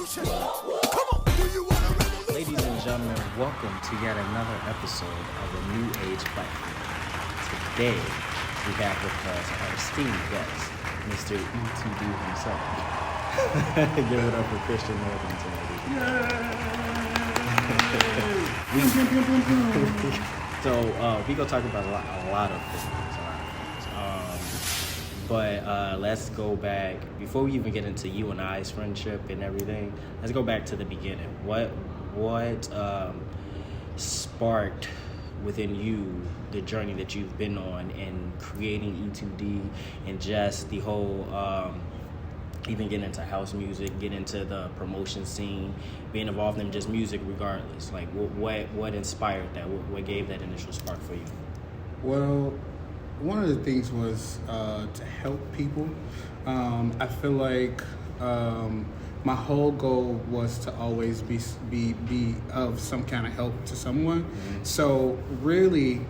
Ladies and gentlemen, welcome to yet another episode of the New Age Platform. Today, we have with us our esteemed guest, Mr. E2D himself. Give it up for Christian Northington. So, we gonna talk about a lot of things. But let's go back, before we even get into you and I's friendship and everything, let's go back to the beginning. What sparked within you the journey that you've been on in creating E2D and just the whole, even getting into house music, get into the promotion scene, being involved in just music regardless? Like, what inspired that? What gave that initial spark for you? Well, one of the things was to help people. I feel like my whole goal was to always be of some kind of help to someone. Mm-hmm. So really,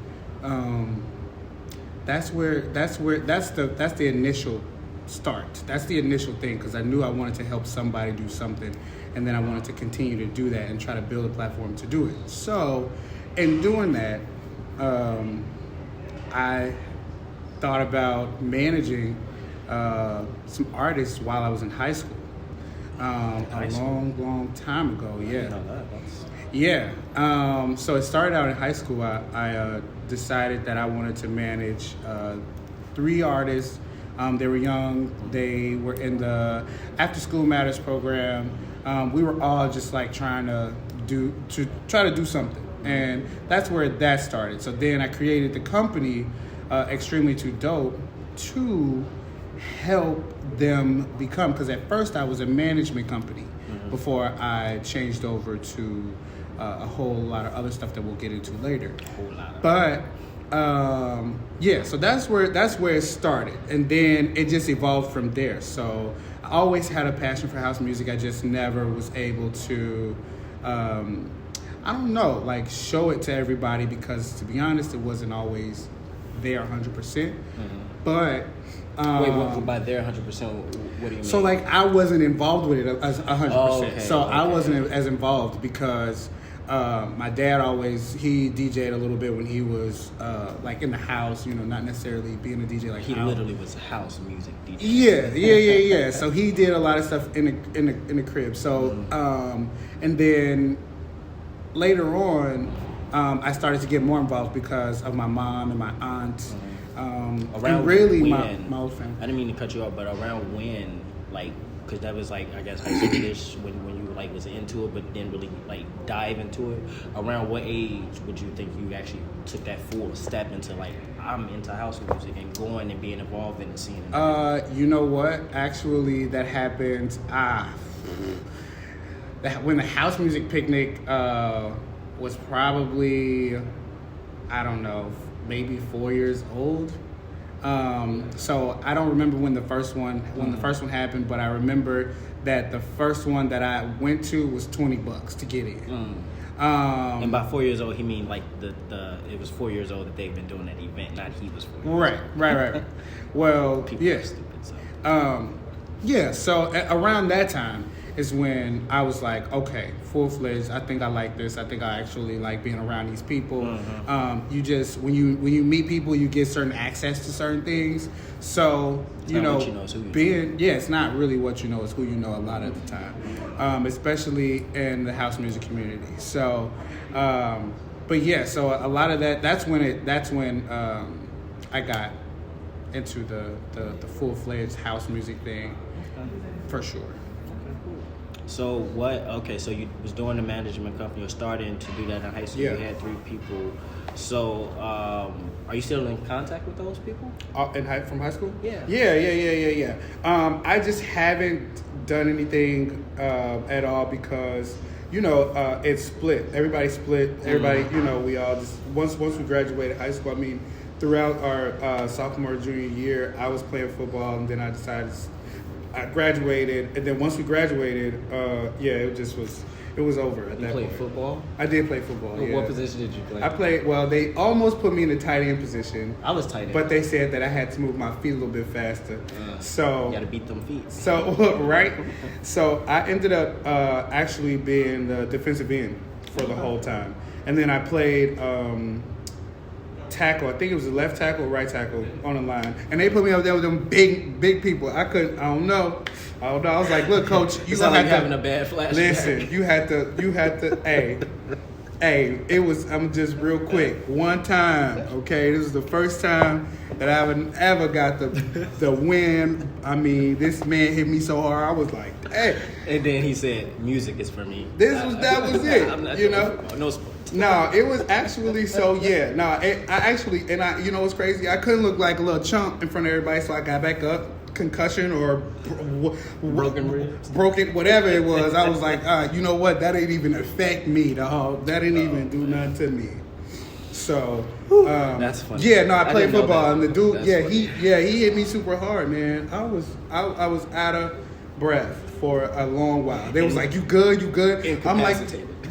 that's the initial start. That's the initial thing, because I knew I wanted to help somebody do something, and then I wanted to continue to do that and try to build a platform to do it. So, in doing that, I thought about managing some artists while I was in high school. Long time ago, yeah. Yeah. So it started out in high school. I decided that I wanted to manage 3 artists. They were young. They were in the After School Matters program. We were all just like trying to do something, and that's where that started. So then I created the company, Extremely Too Dope, to help them become, because at first I was a management company, mm-hmm. before I changed over to a whole lot of other stuff that we'll get into later. But yeah, so that's where it started, and then it just evolved from there. So I always had a passion for house music. I just never was able to show it to everybody, because to be honest, it wasn't always there 100%. Mm-hmm. But wait, by there 100%, what do you mean? So like I wasn't involved with it as 100%. Okay, so okay. I wasn't as involved because my dad he DJ'd a little bit when he was like in the house, not necessarily being a DJ like he literally was a house music DJ. Yeah. So he did a lot of stuff in the crib. So mm-hmm. And then later on, I started to get more involved because of my mom and my aunt. Mm-hmm. Around really when, my old family. I didn't mean to cut you off, but around when, like, because that was like, I guess, high school-ish when you like was into it, but didn't really like dive into it. Around what age would you think you actually took that full step into like, I'm into house music and going and being involved in the scene? You know what? Actually, that happened. When the house music picnic was probably, I don't know, maybe 4 years old. So I don't remember when the first one happened, but I remember that the first one that I went to was $20 to get in. And by 4 years old, he mean like it was 4 years old that they've been doing that event, not he was 4 years old. Right. Well, people yeah. are stupid, so. Yeah. So around that time is when I was like, okay, full-fledged, I think I like this. I think I actually like being around these people. Mm-hmm. You just, when you meet people, you get certain access to certain things. So, it's not what you know, it's who you know. It's not really what you know, it's who you know a lot of the time, especially in the house music community. So, but yeah, so a lot of that's when I got into the full-fledged house music thing, for sure. So so you was doing the management company, or starting to do that in high school. Yeah. You had 3 people. So are you still in contact with those people? From high school? Yeah. Yeah. I just haven't done anything at all because, it's split. Everybody split. Everybody, we all just, once we graduated high school, I mean, throughout our sophomore, junior year, I was playing football, and then I decided I graduated, and then once we graduated, it was over at that point. You played football? I did play football. Yeah. What position did you play? I played. Well, they almost put me in the tight end position. I was tight end, but they said that I had to move my feet a little bit faster. So you got to beat them feet. So right. So I ended up actually being the defensive end for the whole time, and then I played tackle. I think it was the left tackle, right tackle on the line, and they put me up there with them big people. I don't know. I was like, look, coach, you gonna have to having a bad flashback. Listen, you had to. Hey, it was. I'm just real quick. One time, okay. This is the first time that I ever got the win. I mean, this man hit me so hard. I was like, hey. And then he said, "Music is for me." That was it. I'm not no sports. No, it was actually so. Yeah, no, you know what's crazy? I couldn't look like a little chump in front of everybody, so I got back up. Concussion or broken ribs, whatever it was. I was like, you know what? That didn't even affect me, dog. That didn't even do nothing to me. So that's funny. Yeah, no, I played football, and the dude, that's he hit me super hard, man. I was out of breath for a long while. They was like, "You good? You good?" I'm like,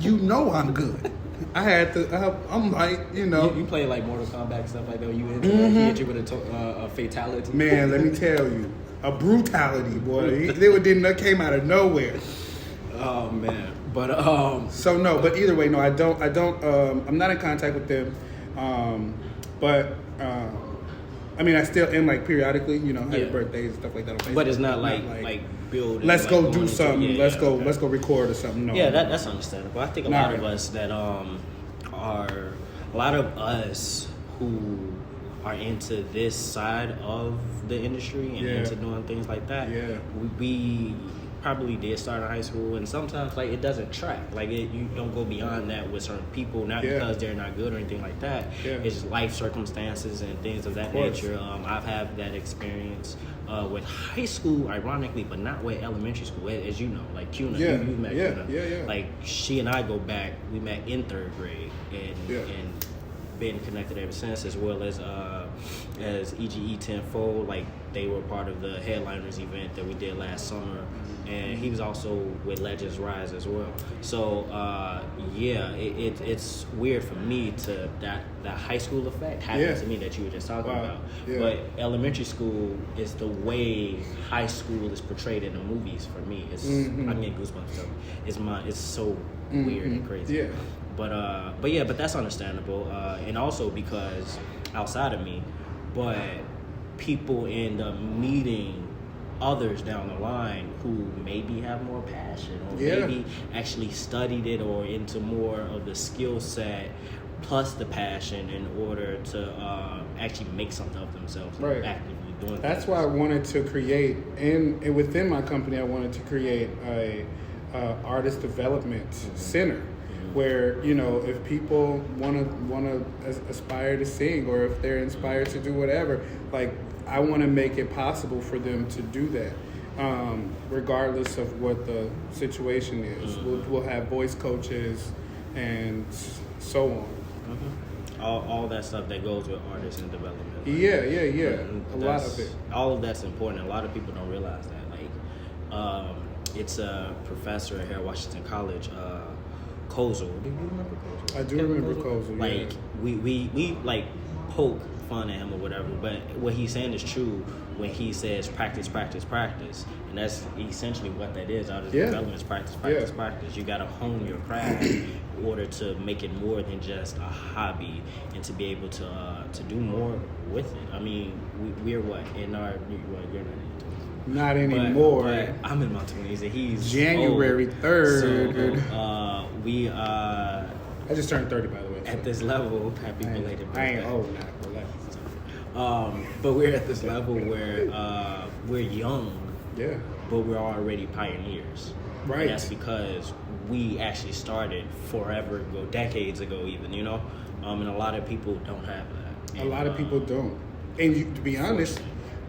"You know I'm good." I had to. I'm like, you know. You play like Mortal Kombat stuff like that. You into he hit you with a fatality. Man, let me tell you, a brutality, boy. That came out of nowhere. Oh man, but So no, but either way, no, I don't. I'm not in contact with them. But I mean, I still am like periodically, you know, happy birthdays and stuff like that on Facebook. But it's not like building. Let's go do into, something. Let's go record or something. No. Yeah, that's understandable. I think a lot of us that who are into this side of the industry and into doing things like that. Yeah. We probably did start in high school, and sometimes like it doesn't track. Like you don't go beyond that with certain people, not because they're not good or anything like that. Yeah. It's just life circumstances and things of that nature. I've had that experience with high school, ironically, but not with elementary school. As you know, like CUNA, you met CUNA. Yeah. Like she and I go back. We met in third grade, and been connected ever since, as well as EGE Tenfold. Like they were part of the Headliners event that we did last summer, and he was also with Legends Rise as well. So it's weird for me to that high school effect happened to me that you were just talking about. Yeah. But elementary school is the way high school is portrayed in the movies for me. It's I'm getting goosebumps though. It's so weird and crazy. Yeah. But that's understandable, and also because outside of me, but people end up meeting others down the line who maybe have more passion or maybe actually studied it or into more of the skill set plus the passion in order to actually make something of themselves actively doing. That's why I wanted to create, and within my company, I wanted to create a artist development center. Where, you know, if people want to aspire to sing, or if they're inspired to do whatever, like I want to make it possible for them to do that, regardless of what the situation is. We'll have voice coaches and so on. All that stuff that goes with artists and development. A lot of it. All of that's important. A lot of people don't realize that. Like, it's a professor here at Washington College. Kozel. Do you remember Kozel? I do remember Kozel. Like we like poke fun at him or whatever, but what he's saying is true when he says practice, and that's essentially what that is. Artist development is practice. You got to hone your craft in order to make it more than just a hobby and to be able to do more with it. I mean, we're what in our you're not anymore. But I'm in my 20s, and he's January 3rd. So, we I just turned 30, by the way. At this level, happy belated birthday. I ain't old now, relax. But we're at this level where we're young, but we're already pioneers. Right. And that's because we actually started forever ago, decades ago, even. You know, and a lot of people don't have that. And, a lot of people don't. And to be honest.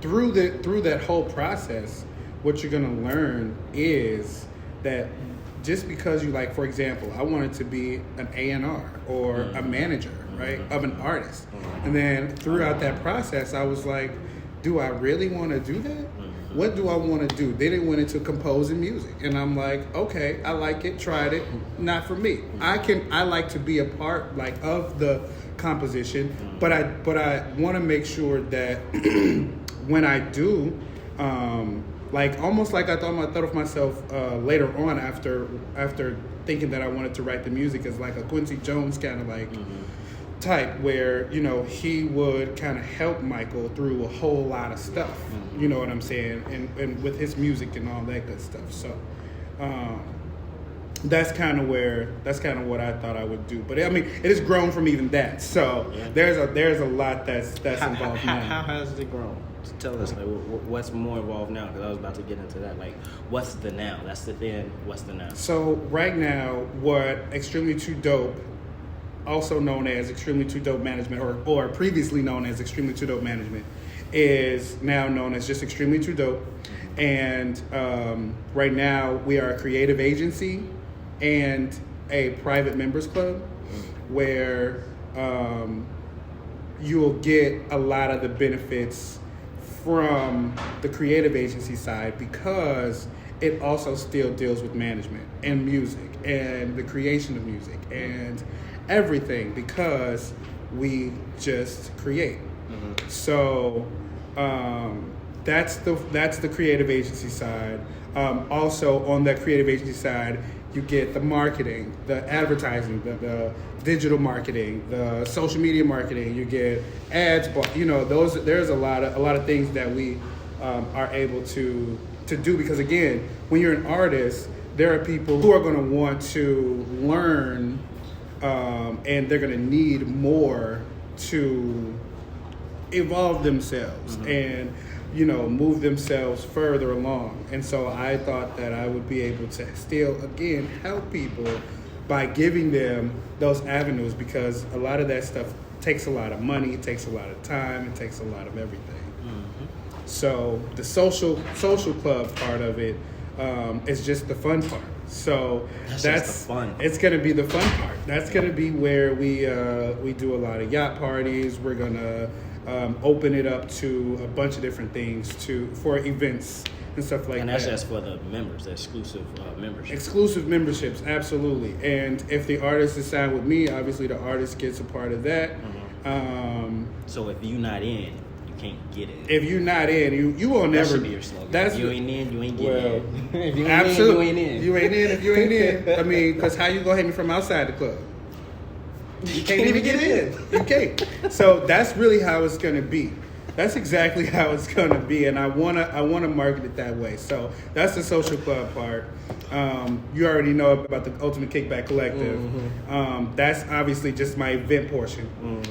Through that whole process, what you're gonna learn is that just because you, like, for example, I wanted to be an A&R or a manager, right, of an artist, and then throughout that process, I was like, do I really want to do that? What do I want to do? They didn't want into composing music, and I'm like, okay, I like it, tried it, not for me. I like to be a part like of the composition, but I want to make sure that when I do, like almost like I thought of myself later on after thinking that I wanted to write the music as like a Quincy Jones kind of like type, where he would kind of help Michael through a whole lot of stuff. You know what I'm saying? And with his music and all that good stuff. So that's kind of what I thought I would do. But I mean, it has grown from even that. So there's a lot that's involved now. How has it grown? Tell us, like, what's more involved now? Because I was about to get into that. Like, what's the now? That's the thing. What's the now? So right now, what Extremely Too Dope, also known as Extremely Too Dope Management, or previously known as Extremely Too Dope Management, is now known as just Extremely Too Dope. And right now, we are a creative agency and a private members club, where you'll get a lot of the benefits from the creative agency side, because it also still deals with management and music and the creation of music and everything, because we just create. So that's the creative agency side. Also on that creative agency side, you get the marketing, the advertising, the digital marketing, the social media marketing. You get ads, there's a lot of things that we are able to do, because again, when you're an artist, there are people who are going to want to learn, and they're going to need more to evolve themselves and move themselves further along. And so I thought that I would be able to still, again, help people by giving them those avenues, because a lot of that stuff takes a lot of money, it takes a lot of time, it takes a lot of everything. So the social club part of it is just the fun part. So that's just the fun. It's gonna be the fun part. That's gonna be where we do a lot of yacht parties. We're gonna open it up to a bunch of different things for events and stuff like that. And that's just for the members, the exclusive memberships. Exclusive memberships, absolutely. And if the artist is signed with me, obviously the artist gets a part of that. So if you're not in, you can't get it. If you're not in, you will never be your slogan. If you ain't in, you ain't getting in. If you ain't absolutely. in, you ain't in. You ain't in if you ain't in. I mean, because how you gonna hit me from outside the club? You can't even get in. You can't. So that's really how it's gonna be. That's exactly how it's gonna be, and I wanna market it that way. So that's the social club part. You already know about the Ultimate Kickback Collective. That's obviously just my event portion.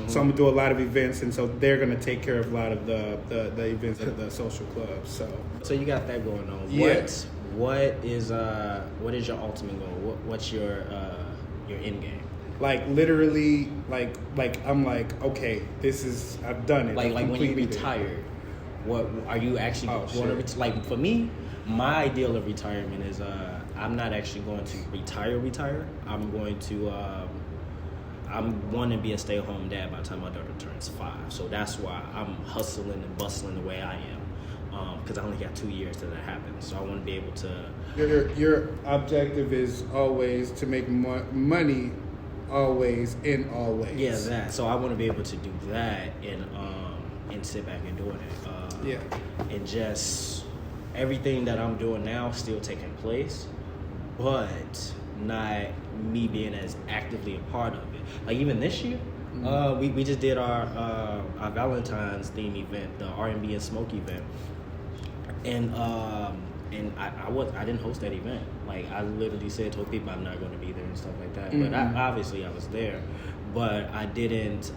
So I'm gonna do a lot of events, and so they're gonna take care of a lot of the events at the social club. So you got that going on. Yeah. What is your ultimate goal? What's your end game? Like literally, like I'm like, okay, I've done it. Like when you completed it. retire, what are you actually going to like? For me, my ideal of retirement is I'm not actually going to retire. I'm going to I'm want to be a stay-at-home dad by the time my daughter turns 5. So that's why I'm hustling and bustling the way I am, because I only got 2 years till that happens. So I want to be able to. Your objective is always to make money. Always in all ways. Yeah, that. So I want to be able to do that and sit back and doing it. And just everything that I'm doing now still taking place, but not me being as actively a part of it. Like even this year, we just did our Valentine's theme event, the R&B and Smoke event, and I didn't host that event. Like I literally told people I'm not going to be there and stuff like that. But obviously I was there, but I didn't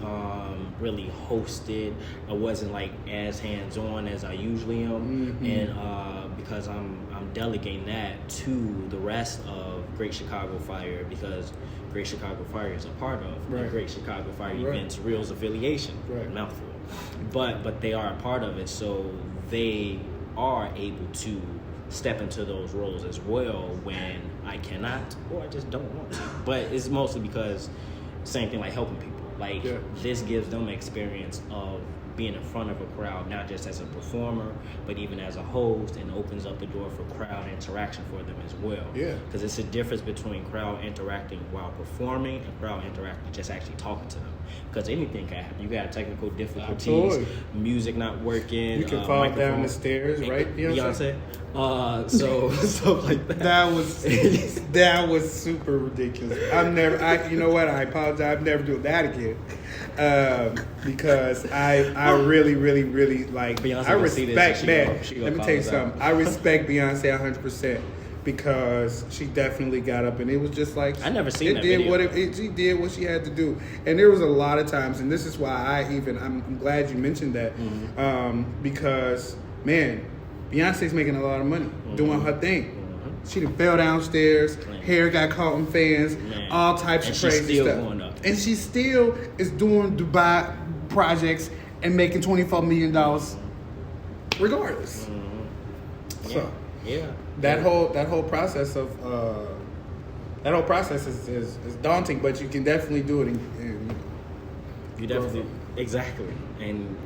really host it. I wasn't like as hands-on as I usually am, and because I'm delegating that to the rest of Great Chicago Fire, because Great Chicago Fire is a part of the Great Chicago Fire Events Reels affiliation. Mouthful, but they are a part of it, so they are able to step into those roles as well when I cannot or I just don't want to. But it's mostly because same thing like helping people. Like this gives them experience of being in front of a crowd, not just as a performer, but even as a host, and opens up the door for crowd interaction for them as well. Yeah. Because it's a difference between crowd interacting while performing and crowd interacting just actually talking to them. Because anything can happen. You got technical difficulties, Absolutely. Music not working. You can fall down the stairs, right, Beyonce? So stuff like that. That was super ridiculous. You know what? I apologize. I'm never doing that again. Because I really, really, really like. Beyonce I respect that. Let Let me tell you something. I respect Beyonce 100%. Because she definitely got up, and it was just like I never seen that did video. she did what she had to do, and there was a lot of times, and this is why I'm glad you mentioned that, because man, Beyonce's making a lot of money doing her thing. She done fell downstairs, hair got caught in fans, all types of crazy stuff, and she still is doing Dubai projects and making $24 million regardless. So yeah. That whole process is daunting, but you can definitely do it. You definitely exactly, and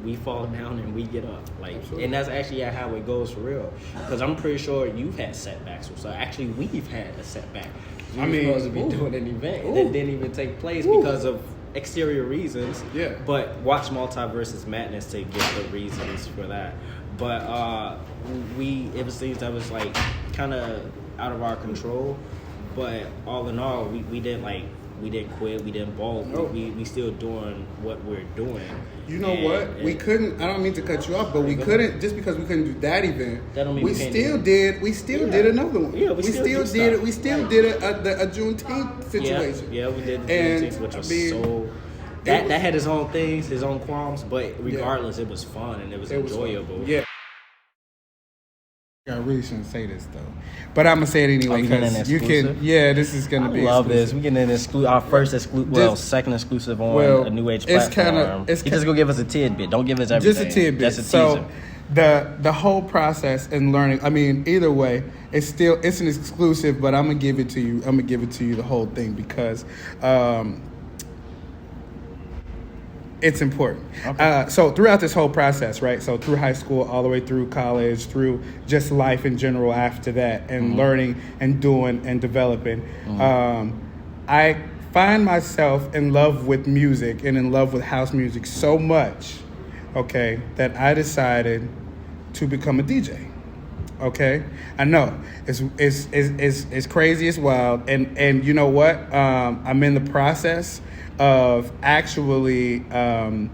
we fall down and we get up, like, absolutely. And that's actually how it goes for real. Because I'm pretty sure you've had setbacks. So actually, we've had a setback. We were supposed to be doing an event that didn't even take place because of exterior reasons. Yeah. But watch Multiversus Madness to get the reasons for that. But it was things that was like kind of out of our control. But all in all, we didn't quit, we didn't bolt. No. We still doing what we're doing. You know what? We couldn't. I don't mean to cut you off, but we couldn't, just because we couldn't do that event. That don't mean we still did. We still did another one. Yeah, we still did it. We still did a Juneteenth situation. Yeah, we did the Juneteenth, which was so. That had his own things, his own qualms, but regardless, it was fun and it was enjoyable. Fun. Yeah. I really shouldn't say this though, but I'm gonna say it anyway because you can. Yeah, this is gonna be. I love exclusive. this. We getting our first exclusive, second exclusive on a New Age platform. It's just gonna give us a tidbit. Don't give us everything. Just a tidbit. That's a teaser. So the whole process and learning. I mean, either way, it's an exclusive, but I'm gonna give it to you. I'm gonna give it to you the whole thing because. It's important. Okay. So throughout this whole process, right? So through high school, all the way through college, through just life in general after that, and learning and doing and developing, I find myself in love with music and in love with house music so much, okay, that I decided to become a DJ. Okay, I know it's crazy, it's wild, and you know what? I'm in the process of actually, throwing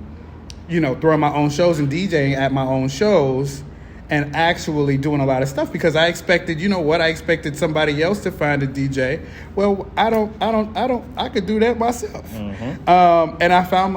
my own shows and DJing at my own shows, and actually doing a lot of stuff because I expected, I expected somebody else to find a DJ. Well, I could do that myself. And I found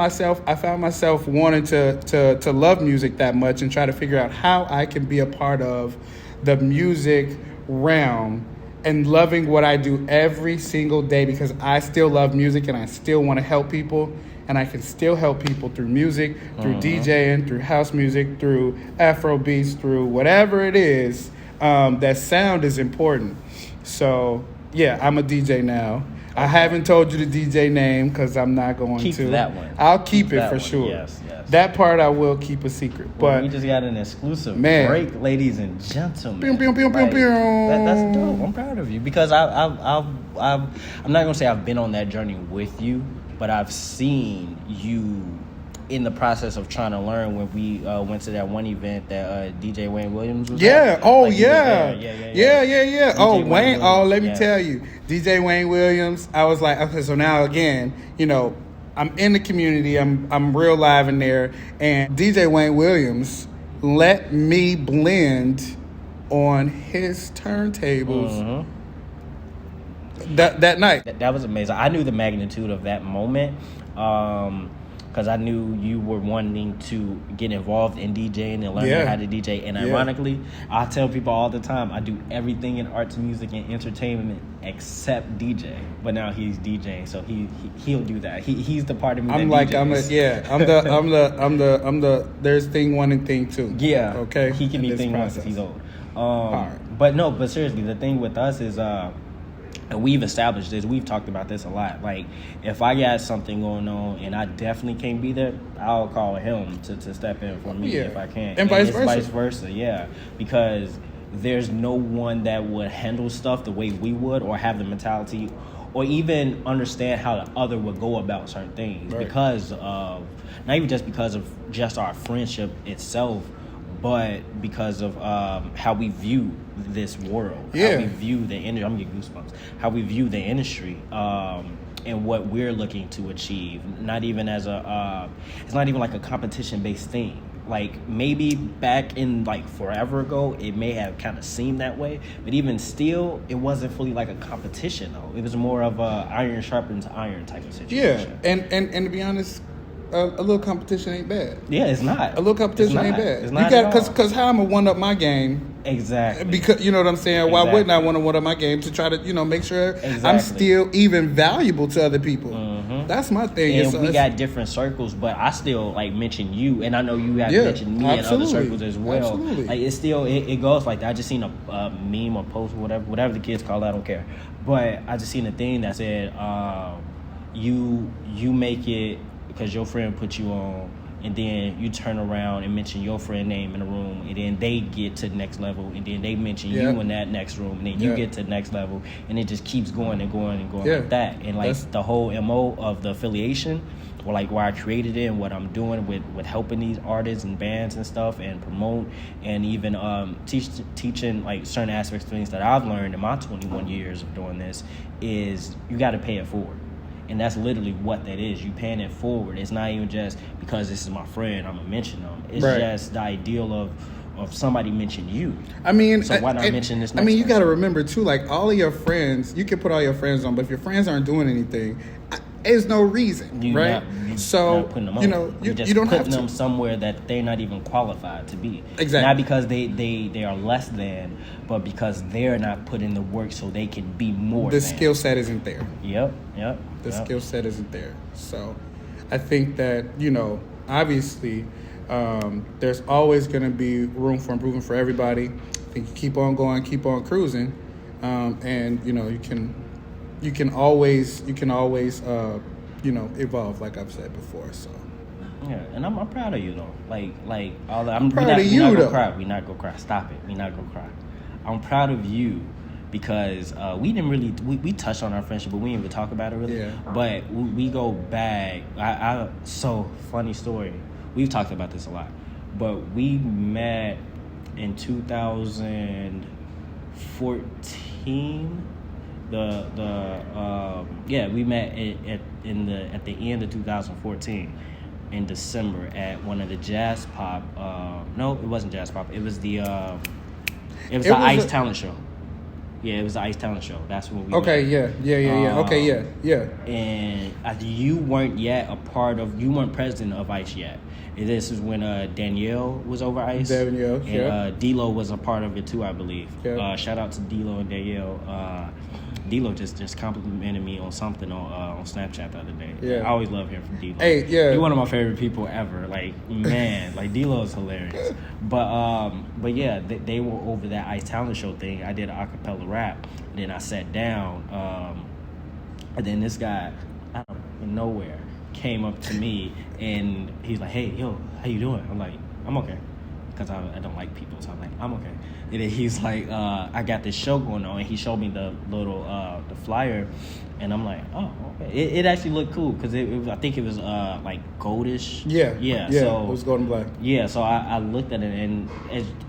myself wanting to love music that much and try to figure out how I can be a part of the music realm and loving what I do every single day because I still love music and I still want to help people, and I can still help people through music, through DJing, through house music, through Afro beats, through whatever it is. That sound is important. So yeah, I'm a DJ now. I haven't told you the DJ name because I'm not going to. Keep that one. I'll keep it for sure. Yes. That part I will keep a secret. But we just got an exclusive break, ladies and gentlemen. That's dope. I'm proud of you because I'm not gonna say I've been on that journey with you, but I've seen you in the process of trying to learn when we went to that one event that DJ Wayne Williams was at. Yeah. Oh, Wayne. Oh, let me tell you, DJ Wayne Williams. I was like, okay, so now again, I'm in the community. I'm real live in there, and DJ Wayne Williams let me blend on his turntables that night. That was amazing. I knew the magnitude of that moment. Because I knew you were wanting to get involved in DJing and learning how to DJ. And ironically, I tell people all the time, I do everything in arts, music, and entertainment except DJ. But now he's DJing, so he'll do that. He's the part of me I'm the there's thing one and thing two. Yeah. Okay. He can be thing one because he's old. But seriously, the thing with us is and we've established this, we've talked about this a lot. Like, if I got something going on and I definitely can't be there, I'll call him to step in for me if I can. And vice it's versa. Vice versa, yeah. Because there's no one that would handle stuff the way we would, or have the mentality, or even understand how the other would go about certain things. Right. Because of, not even just because of just our friendship itself, but because of how we view this world, how we view the industry. I'm getting goosebumps. How we view the industry, and what we're looking to achieve. Not even as it's not even like a competition-based thing. Like, maybe back in like forever ago, it may have kind of seemed that way, but even still, it wasn't fully like a competition though. It was more of a iron sharpens iron type of situation. Yeah, and to be honest, a little competition ain't bad. Yeah, it's not. A little competition ain't bad. It's not. You got, because how I'm gonna one up my game. Exactly. Because you know what I'm saying. Why wouldn't I want to one up my game to try to make sure I'm still even valuable to other people? Mm-hmm. That's my thing. And we got different circles, but I still like mention you, and I know you have mentioned me in other circles as well. Absolutely. Like, it's still it goes like that. I just seen a meme or post, whatever the kids call it, I don't care. But I just seen a thing that said you make it because your friend put you on, and then you turn around and mention your friend name in the room, and then they get to the next level, and then they mention you in that next room, and then you get to the next level, and it just keeps going and going and going like that. And like the whole MO of the affiliation, or like why I created it and what I'm doing with helping these artists and bands and stuff and promote, and even teaching like certain aspects of things that I've learned in my 21 years of doing this, is you got to pay it forward. And that's literally what that is. You paying it forward. It's not even just because this is my friend, I'm going to mention them. It's just the ideal of somebody mention you. I mean, so why not mention this next you person? got to remember, too, like, all of your friends, you can put all your friends on, but if your friends aren't doing anything, there's no reason, right? So, putting them on. you just don't have putting to. them somewhere that they're not even qualified to be. Exactly. Not because they are less than, but because they're not putting the work so they can be more The than. skill set isn't there. Yep. The skill set isn't there. So I think that, obviously, there's always going to be room for improvement for everybody. I think you keep on going, keep on cruising, and you can always evolve, like I've said before. So yeah, and I'm proud of you though. Like all I'm proud of you though. We're not gonna cry. Stop it. We're not gonna cry. I'm proud of you. Because we didn't really we touched on our friendship, but we didn't even talk about it really. Yeah. But we go back. So funny story. We've talked about this a lot, but we met in 2014. We met at the end of 2014 in December at one of the Jazz Pop. No, it wasn't Jazz Pop. It was the Ice Talent Show. Yeah, it was the Ice Talent Show. That's when we met. Okay, yeah. And you weren't yet you weren't president of Ice yet. And this is when Danielle was over Ice. And D-Lo was a part of it too, I believe. Yeah. Shout out to D-Lo and Danielle. D-Lo just complimented me on something on Snapchat the other day. Yeah. I always love hearing from D-Lo. Hey, yeah. He's one of my favorite people ever. Like, man, like D-Lo is hilarious. But yeah, they were over that Ice Talent Show thing. I did an acapella rap. And then I sat down. And then this guy, out of nowhere, came up to me and he's like, "Hey, yo, how you doing?" I'm like, "I'm okay." Because I don't like people, so I'm like, "I'm okay." And then he's like, "I got this show going on," and he showed me the little the flyer, and I'm like, "Oh, okay." It actually looked cool because I think it was like goldish. Yeah. So it was gold and black. Yeah, so I looked at it, and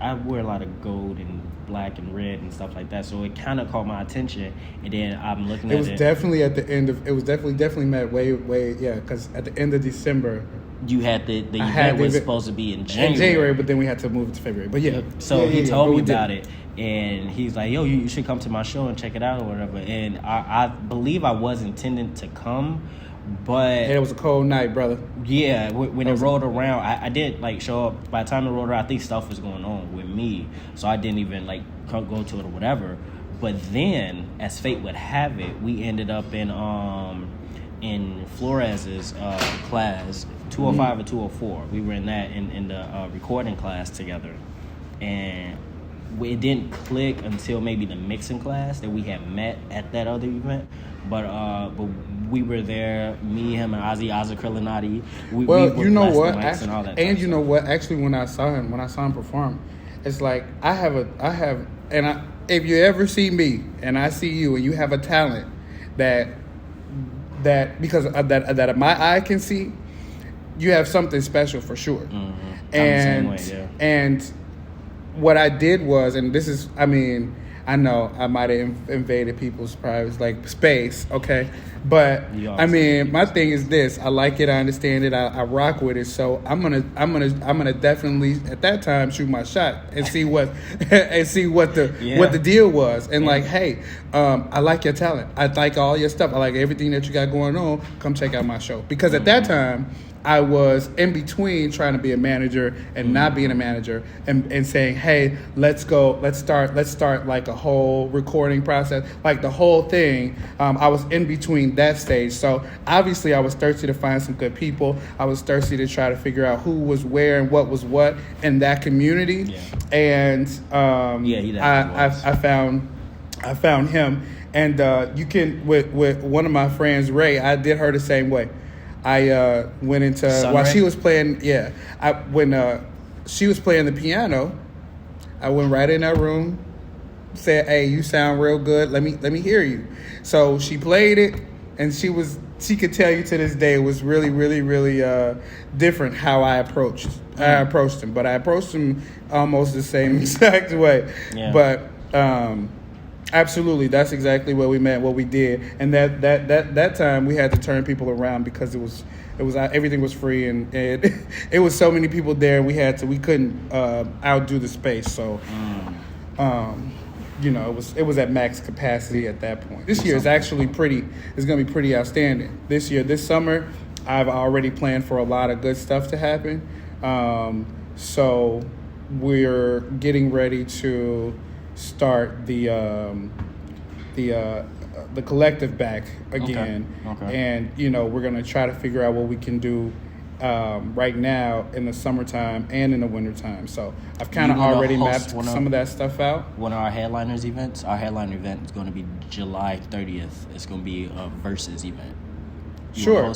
I wear a lot of gold and black and red and stuff like that, so it kind of caught my attention. And then I'm looking at it. It was definitely at the end of. It was definitely met way because at the end of December. You had the event was supposed to be in January. In January, but then we had to move it to February. But yeah. So he told me about it, and he's like, "Yo, you should come to my show and check it out or whatever." And I believe I was intending to come, but it was a cold night, brother. Yeah, when it rolled around, I did like show up. By the time it rolled around, I think stuff was going on with me, so I didn't even like go to it or whatever. But then, as fate would have it, we ended up in Flores's class, 205 or 204. We were in that in the recording class together, and it didn't click until maybe the mixing class that we had met at that other event. But we were there, me, him, and Ozzy Krillinati. We you know what? And all that and you know what? Actually, when I saw him perform, it's like if you ever see me and I see you and you have a talent that because that my eye can see, you have something special for sure. Mm-hmm. And what I did was, and this is, I mean, I know I might have invaded people's private space, okay, but I mean, my thing is this: I like it, I understand it, I rock with it. So I'm gonna definitely at that time shoot my shot and see what what the deal was, and like, hey, I like your talent, I like all your stuff, I like everything that you got going on. Come check out my show, because at that time I was in between trying to be a manager and not being a manager, and saying, hey, let's start like a whole recording process, like the whole thing. I was in between that stage. So obviously I was thirsty to find some good people. I was thirsty to try to figure out who was where and what was what in that community. Yeah. And I found him. And you can, with one of my friends, Ray, I did her the same way. I went into while she was playing. Yeah, when she was playing the piano, I went right in that room, said, "Hey, you sound real good. Let me hear you." So she played it, and she could tell you to this day it was really, really, really different how I approached him. But I approached him almost the same exact way. Yeah. But absolutely, that's exactly what we meant, what we did, and that time we had to turn people around because it was everything was free, and it was so many people there. We couldn't outdo the space, so it was at max capacity at that point. This year is actually going to be pretty outstanding. This summer, I've already planned for a lot of good stuff to happen. So we're getting ready to start the collective back again. Okay. And we're gonna try to figure out what we can do right now in the summertime and in the wintertime. So I've kind of already mapped some of that stuff out. One of our headliners events, our headliner event is going to be July 30th. It's going to be a versus event. Sure.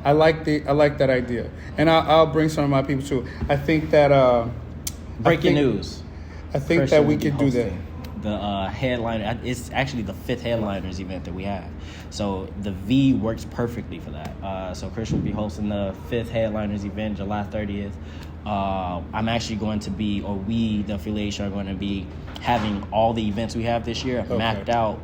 I like that idea, and I'll bring some of my people too. I think that breaking news. I think Christian that we could do that. The headliner, it's actually the 5th headliners event that we have. So the V works perfectly for that. So Chris will be hosting the 5th headliners event, July 30th. I'm actually going to be, or we, the affiliation, are going to be having all the events we have this year mapped out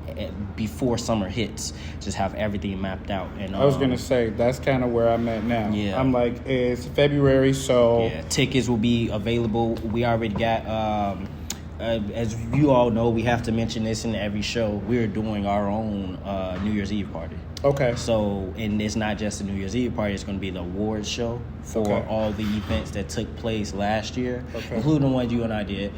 before summer hits. Just have everything mapped out. And I was going to say, that's kind of where I'm at now. Yeah. I'm like, it's February, so... Yeah, tickets will be available. We already got... as you all know, we have to mention this in every show. We're doing our own New Year's Eve party. Okay. So, and it's not just a New Year's Eve party. It's going to be the awards show for all the events that took place last year, including the ones you and I did,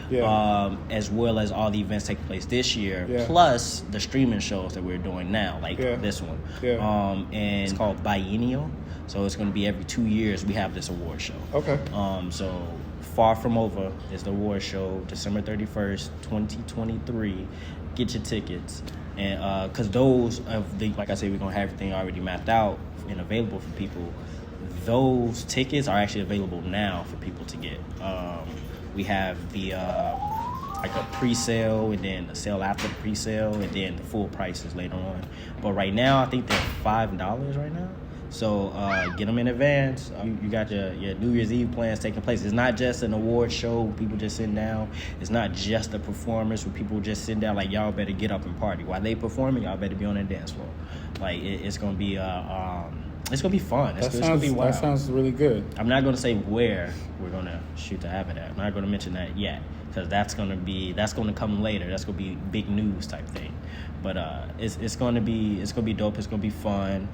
as well as all the events taking place this year, plus the streaming shows that we're doing now, like this one. Yeah. And it's called Biennial. So it's going to be every 2 years we have this award show. Okay. So Far From Over is the award show, December 31st, 2023. Get your tickets. And because those of the, like I said, we're going to have everything already mapped out and available for people. Those tickets are actually available now for people to get. We have the like a pre-sale, and then the sale after the pre-sale, and then the full prices later on. But right now, I think they're $5 right now. So get them in advance. You got your New Year's Eve plans taking place. It's not just an award show where people just sitting down. It's not just a performance where people just sitting down like, y'all better get up and party. While they performing, y'all better be on that dance floor. Like it's gonna be it's gonna be fun. It's gonna be wild. That sounds really good. I'm not gonna say where we're gonna shoot the habit at. I'm not gonna mention that yet, because that's gonna come later. That's gonna be big news type thing. But it's gonna be dope. It's gonna be fun.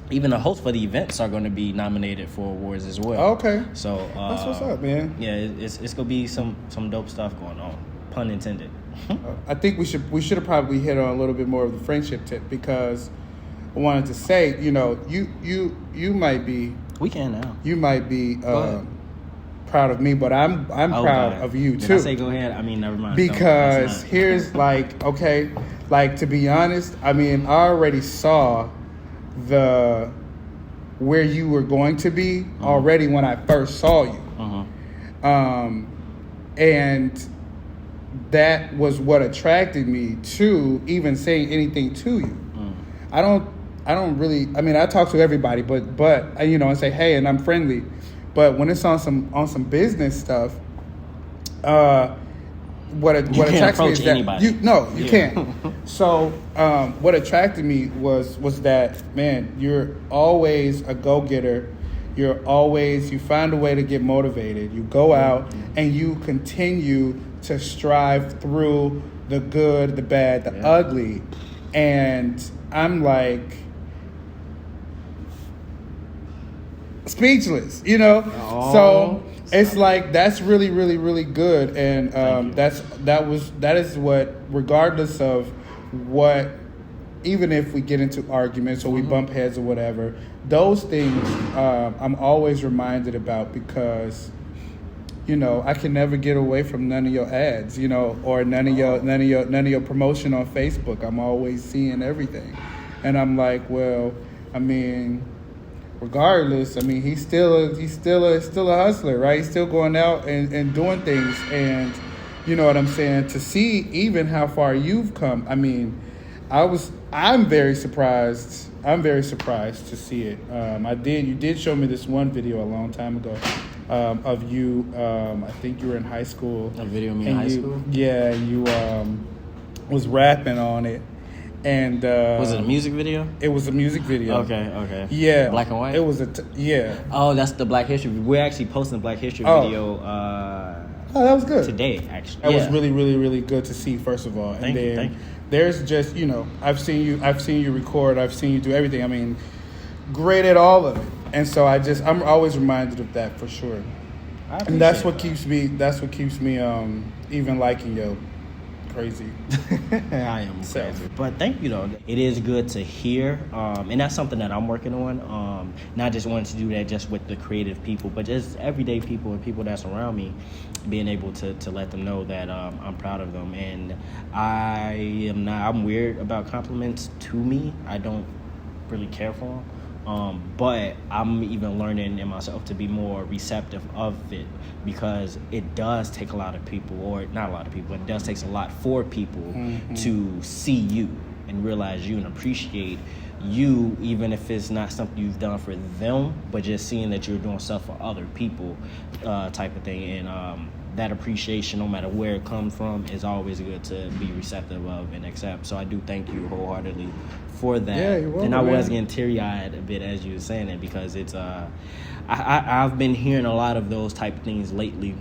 Even the hosts for the events are going to be nominated for awards as well. Okay. So that's what's up, man. Yeah, it's going to be some dope stuff going on. Pun intended. I think we should have probably hit on a little bit more of the friendship tip, because I wanted to say, you might be. We can now. You might be. proud of me, but I'm proud of you too. Did I say go ahead? I mean, never mind. Because here's like, okay, like to be honest, I mean, I already saw where you were going to be already when I first saw you. And that was what attracted me to even saying anything to you. I don't really, I mean, I talk to everybody, but you know, and say, hey, and I'm friendly. But when it's on some business stuff, what attracts me is that anybody. You can't. So what attracted me was that, man, you're always a go-getter. You find a way to get motivated. You go out and you continue to strive through the good, the bad, the ugly. And I'm like speechless, you know? So it's like, that's really, really, really good. And that is what, regardless of what, even if we get into arguments or we bump heads or whatever, those things I'm always reminded about, because, you know, I can never get away from none of your ads, you know, or none of your promotion on Facebook. I'm always seeing everything. And I'm like, well, I mean, regardless, I mean, he's still a hustler, right? He's still going out and doing things. And you know what I'm saying? To see even how far you've come, I mean, I'm very surprised. I'm very surprised to see it. You did show me this one video a long time ago of you. I think you were in high school. A video of me in high school? Yeah, you was rapping on it. And was it a music video? It was a music video. Okay. Yeah. Black and white? It was yeah. Oh, that's the Black History. We're actually posting the Black History video that was good. Today, actually. That was really, really, really good to see, first of all. Thank you. There's just, you know, I've seen you record, I've seen you do everything. I mean, great at all of it. And so I'm always reminded of that for sure. And that's what keeps me even liking yo crazy. I am crazy. But thank you though. It is good to hear. And that's something that I'm working on. Not just wanting to do that just with the creative people, but just everyday people and people that's around me, being able to let them know that I'm proud of them. And I'm weird about compliments to me. I don't really care for them. But I'm even learning in myself to be more receptive of it, because it does take a lot of people, or not a lot of people, it does take a lot for people to see you and realize you and appreciate you, even if it's not something you've done for them, but just seeing that you're doing stuff for other people, type of thing. And that appreciation, no matter where it comes from, is always good to be receptive of and accept. So I do thank you wholeheartedly for that. Yeah, you're welcome, and I was getting teary-eyed a bit as you were saying it, because it's I've been hearing a lot of those type of things lately,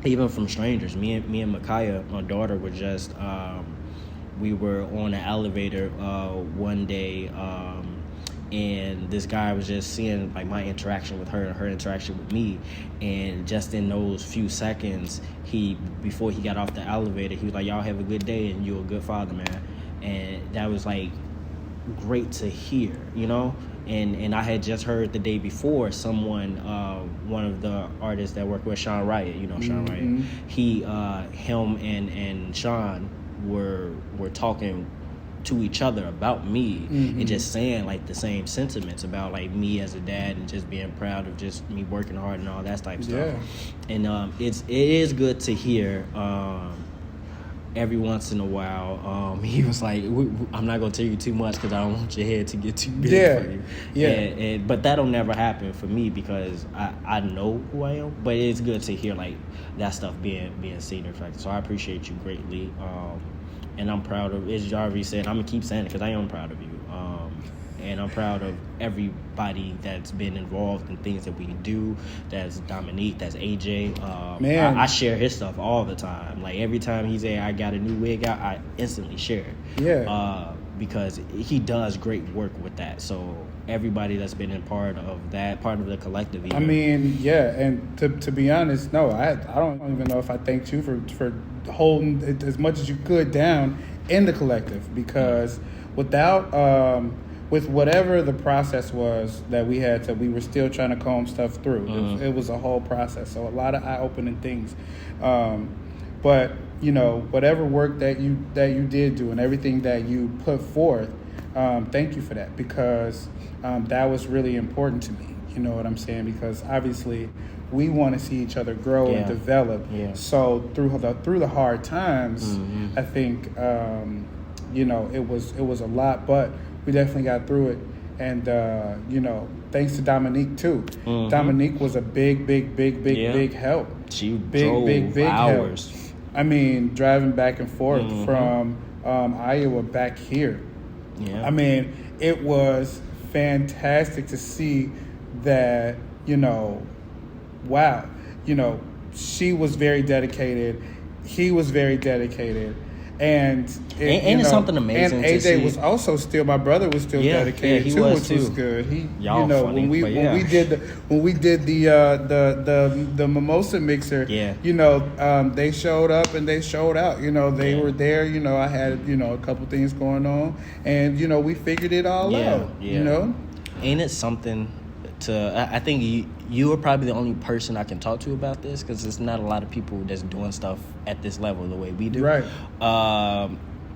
even from strangers. Me and Micaiah, my daughter, were just we were on an elevator one day, and this guy was just seeing like my interaction with her and her interaction with me, and just in those few seconds, before he got off the elevator, he was like, "Y'all have a good day, and you're a good father, man." And that was like great to hear, you know. And I had just heard the day before someone, one of the artists that work with Sean Riot, you know Sean Riot, him and Sean were talking to each other about me, and just saying like the same sentiments about like me as a dad, and just being proud of just me working hard and all that type of stuff. And it is good to hear. Every once in a while, he was like, I'm not going to tell you too much because I don't want your head to get too big for you. Yeah. But that'll never happen for me, because I know who I am. But it's good to hear like that stuff being seen and reflected. So I appreciate you greatly. And I'm proud of, as Jarvis said, I'm going to keep saying it because I am proud of you. And I'm proud of everybody that's been involved in things that we do. That's Dominique, that's AJ. Man, I share his stuff all the time. Like every time he say I got a new wig out, I instantly share it. Yeah. Because he does great work with that. So everybody that's been a part of that, part of the collective. Even. I mean, yeah. And to be honest, no, I don't even know if I thanked you for holding it as much as you could down in the collective, because without with whatever the process was that we had to, we were still trying to comb stuff through. It was a whole process, so a lot of eye-opening things. But you know, whatever work that you did do and everything that you put forth, thank you for that, because that was really important to me. You know what I'm saying? Because obviously we want to see each other grow and develop. Yeah. So through the hard times, I think you know, it was a lot, but we definitely got through it. And you know, thanks to Dominique too. Dominique was a big help. She big hours. Help. I mean, driving back and forth from Iowa back here. Yeah. I mean, it was fantastic to see that, you know, wow, you know, she was very dedicated. He was very dedicated. And it's something amazing. And AJ was also still, my brother was still dedicated too, which was good. He, y'all you know, funny, when we did the mimosa mixer, you know, they showed up and they showed out. You know, they were there. You know, I had, you know, a couple things going on, and you know, we figured it all out. You know, ain't it something? I think you are probably the only person I can talk to about this, because there's not a lot of people that's doing stuff at this level the way we do. Right.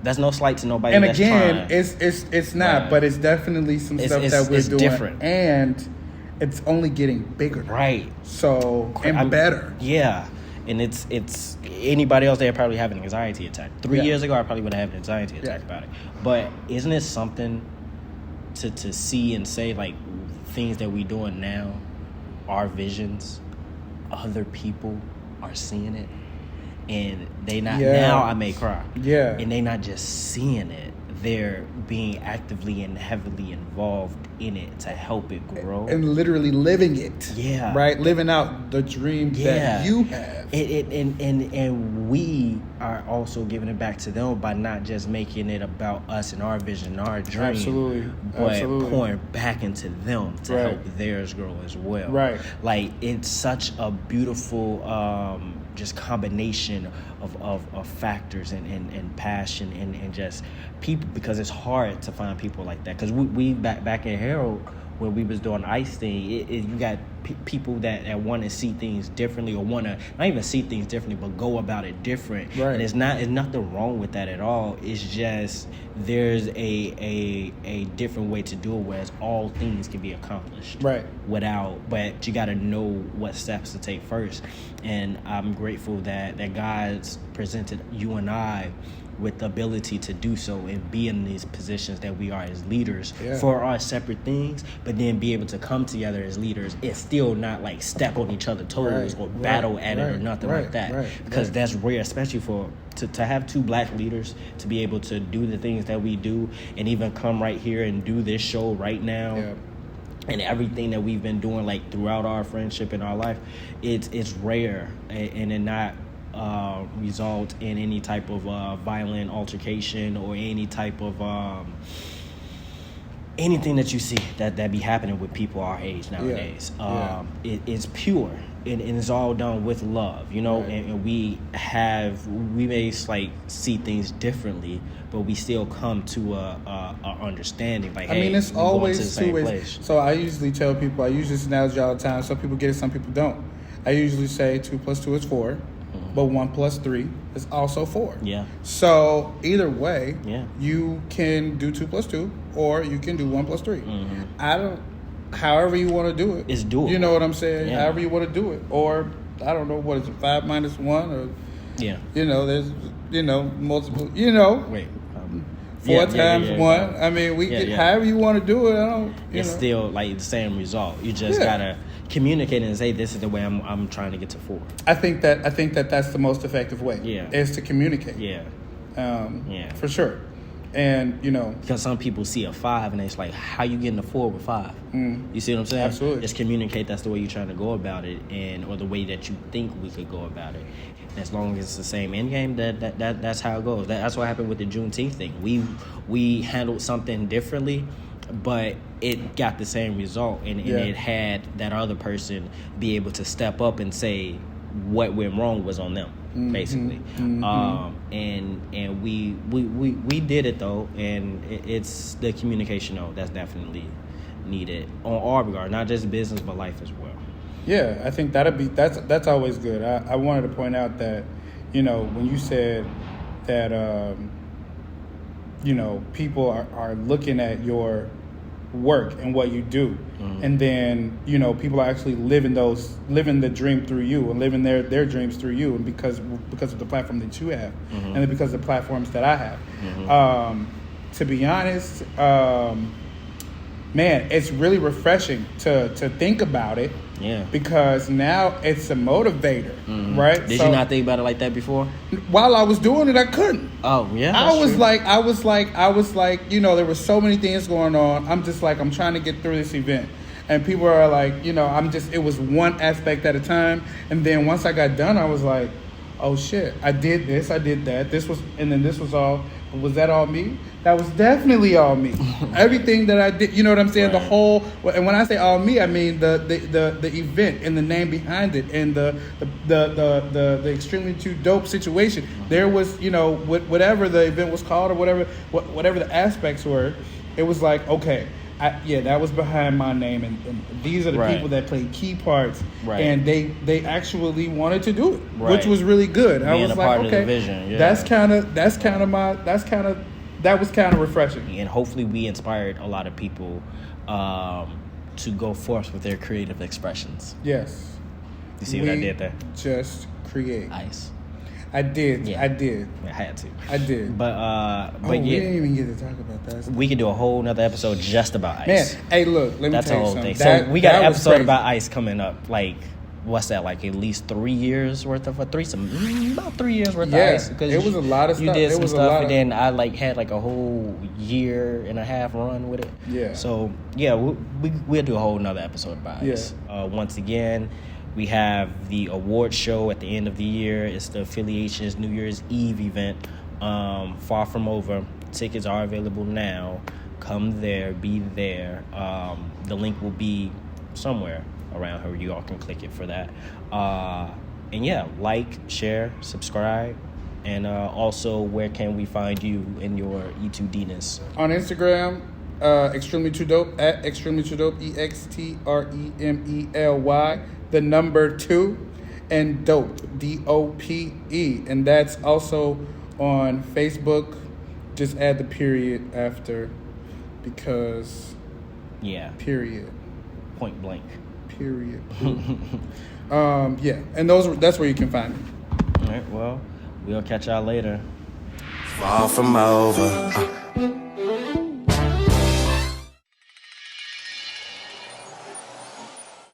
That's no slight to nobody. And that's again, trying. it's not, but it's definitely some stuff that we're doing different, and it's only getting bigger. Right. So better. Yeah. And it's anybody else there probably have an anxiety attack. 3 years ago, I probably would have had an anxiety attack about it. But isn't it something to see and say, like, things that we doing now, our visions, other people are seeing it, and they not now I may cry. Yeah. And they not just seeing it, they're being actively and heavily involved in it to help it grow. And literally living it. Yeah. Right? Living out the dream that you have. And we are also giving it back to them by not just making it about us and our vision, our dream. Absolutely. But pouring back into them to help theirs grow as well. Right. Like, it's such a beautiful just combination of factors and passion and just people, because it's hard to find people like that. Because we back in Harold, when we was doing Ice thing, you got people that want to see things differently, or want to not even see things differently, but go about it different. Right. And it's nothing wrong with that at all. It's just there's a different way to do it, whereas all things can be accomplished. Right. But you got to know what steps to take first. And I'm grateful that God's presented you and I with the ability to do so and be in these positions that we are as leaders for our separate things, but then be able to come together as leaders and still not like step on each other's toes or battle at it or nothing like that. Because that's rare, especially to have two black leaders to be able to do the things that we do and even come right here and do this show right now. Yeah. And everything that we've been doing, like, throughout our friendship and our life, it's rare, and it not result in any type of violent altercation or any type of anything that you see that be happening with people our age nowadays. It's pure and it's all done with love, you know. And we may like see things differently, but we still come to a understanding. Like, hey, it's always two ways. So I usually tell people, I use this analogy all the time. Some people get it, some people don't. I usually say 2 + 2 is 4. But 1 + 3 is also 4. Yeah. So either way, you can do 2 + 2, or you can do 1 + 3. However you want to do it. It's doable. You know what I'm saying? Yeah. However you want to do it, or I don't know, what is it? 5 - 1, or you know, there's multiple. You know, 4 times 1. I mean, we get however you want to do it. I don't. It's still like the same result. You just gotta communicate and say, this is the way I'm trying to get to 4. I think that that's the most effective way. Is to communicate. For sure. And because some people see a 5 and it's like, how you getting a 4 with 5? You see what I'm saying? Absolutely. Just communicate. That's the way you're trying to go about it, or the way that you think we could go about it. And as long as it's the same end game, that's how it goes. That's what happened with the Juneteenth thing. We handled something differently, but it got the same result, and it had that other person be able to step up and say what went wrong was on them. basically. And we did it though, and it's the communication though that's definitely needed on all regard, not just business but life as well. Yeah, I think that's always good. I wanted to point out that, you know, when you said that, you know, people are looking at your work and what you do, and then, you know, people are actually living the dream through you and living their dreams through you, and because of the platform that you have, and then because of the platforms that I have. To be honest, man, it's really refreshing to think about it. Yeah. Because now it's a motivator, right? Did you not think about it like that before? While I was doing it, I couldn't. Oh, yeah. I was like, you know, there were so many things going on. I'm just like, I'm trying to get through this event. And people are like, you know, it was one aspect at a time. And then once I got done, I was like, oh shit, I did this, I did that. And then this was that all me? That was definitely all me. Everything that I did, you know what I'm saying? Right. The whole, and when I say all me, I mean the event and the name behind it and the extremely too dope situation. There was, you know, whatever the event was called or whatever the aspects were, it was like, okay, that was behind my name, and these are the people that played key parts, and they actually wanted to do it, which was really good. I was like, okay, vision, that was kind of refreshing, and hopefully we inspired a lot of people to go forth with their creative expressions. Yes, you see what I did there? Just create ice. I did. Yeah. I did. I had to. I did. But we didn't even get to talk about that. We could do a whole nother episode just about ice. Man, hey, look, let me That's tell you the whole something. thing. So we got an episode about ice coming up. Like, what's that? Like at least 3 years worth of about 3 years worth of ice. Because it was a lot of stuff. You did some stuff, and then I had like a whole year and a half run with it. Yeah. So yeah, we'll do a whole nother episode about ice. Once again, we have the award show at the end of the year. It's the Affiliations New Year's Eve event. Far from over. Tickets are available now. Come there, be there. The link will be somewhere around here. You all can click it for that. And yeah, like, share, subscribe. And also, where can we find you in your E2D-ness? On Instagram, Extremely Too Dope, at Extremely Too Dope, EXTREMELY, the number 2, and Dope, DOPE. And that's also on Facebook. Just add the period after, because period. Point blank. Period. And that's where you can find me. All right, well, we'll catch y'all later. Far from over.